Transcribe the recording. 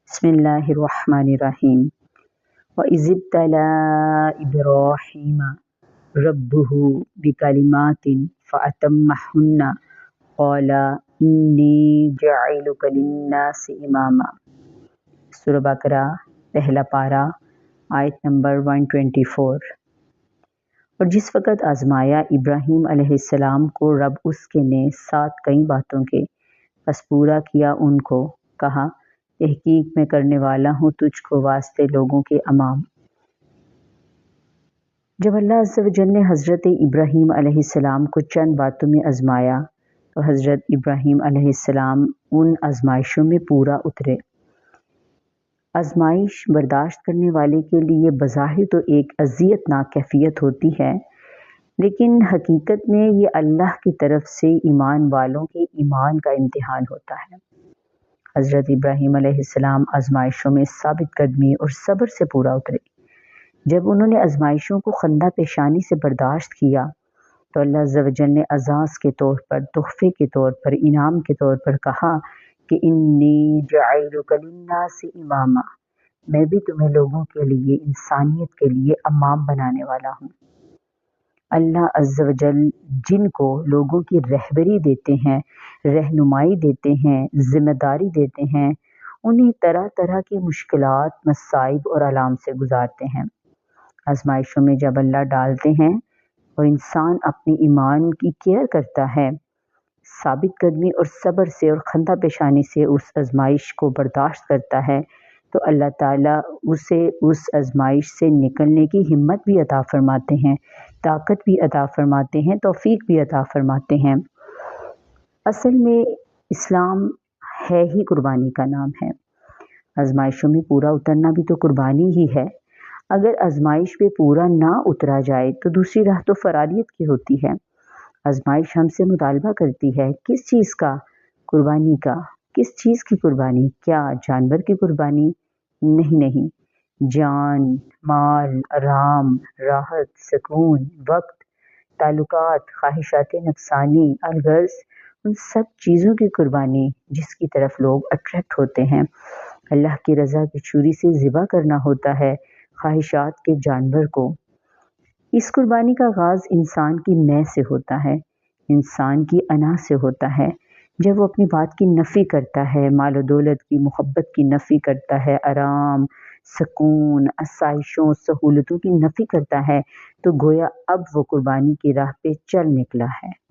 بسم اللہ الرحمن الرحیم وَإِذِ ابْتَلَىٰ إِبْرَاهِيمَ رَبُّهُ بِكَلِمَاتٍ فَأَتَمَّهُنَّ قَالَ إِنِّي جَاعِلُكَ لِلنَّاسِ إِمَامًا۔ سورہ بقرہ پہلا پارہ آیت نمبر 124۔ اور جس وقت آزمایا ابراہیم علیہ السلام کو رب اس کے نے 7 کئی باتوں کے، پس پورا کیا ان کو، کہا تحقیق میں کرنے والا ہوں تجھ کو واسطے لوگوں کے امام۔ جب اللہ عز و جل نے حضرت ابراہیم علیہ السلام کو چند باتوں میں آزمایا تو حضرت ابراہیم علیہ السلام ان آزمائشوں میں پورا اترے۔ آزمائش برداشت کرنے والے کے لیے بظاہر تو ایک اذیت ناک کیفیت ہوتی ہے، لیکن حقیقت میں یہ اللہ کی طرف سے ایمان والوں کے ایمان کا امتحان ہوتا ہے۔ حضرت ابراہیم علیہ السلام آزمائشوں میں ثابت قدمی اور صبر سے پورا اترے۔ جب انہوں نے آزمائشوں کو خندہ پیشانی سے برداشت کیا تو اللہ عز و جل نے اعزاز کے طور پر، تحفے کے طور پر، انعام کے طور پر کہا کہ انی جاعلک للناس اماما، میں بھی تمہیں لوگوں کے لیے، انسانیت کے لیے امام بنانے والا ہوں۔ اللہ عز و جل جن کو لوگوں کی رہبری دیتے ہیں، رہنمائی دیتے ہیں، ذمہ داری دیتے ہیں، انہیں طرح طرح کی مشکلات، مصائب اور آلام سے گزارتے ہیں۔ آزمائشوں میں جب اللہ ڈالتے ہیں اور انسان اپنے ایمان کی کیئر کرتا ہے، ثابت قدمی اور صبر سے اور خندہ پیشانی سے اس آزمائش کو برداشت کرتا ہے تو اللہ تعالیٰ اسے اس آزمائش سے نکلنے کی ہمت بھی عطا فرماتے ہیں، طاقت بھی عطا فرماتے ہیں، توفیق بھی عطا فرماتے ہیں۔ اصل میں اسلام ہے ہی قربانی کا نام ہے۔ آزمائشوں میں پورا اترنا بھی تو قربانی ہی ہے۔ اگر آزمائش پہ پورا نہ اترا جائے تو دوسری راہ تو فراریت کی ہوتی ہے۔ آزمائش ہم سے مطالبہ کرتی ہے کس چیز کا؟ قربانی کا۔ کس چیز کی قربانی؟ کیا جانور کی قربانی؟ نہیں، جان، مال، آرام، راحت، سکون، وقت، تعلقات، خواہشات نفسانی، الغرض ان سب چیزوں کی قربانی جس کی طرف لوگ اٹریکٹ ہوتے ہیں۔ اللہ کی رضا کی چھری سے ذبح کرنا ہوتا ہے خواہشات کے جانور کو۔ اس قربانی کا آغاز انسان کی میں سے ہوتا ہے، انسان کی انا سے ہوتا ہے۔ جب وہ اپنی بات کی نفی کرتا ہے، مال و دولت کی، محبت کی نفی کرتا ہے، آرام، سکون، آسائشوں، سہولتوں کی نفی کرتا ہے تو گویا اب وہ قربانی کی راہ پہ چل نکلا ہے۔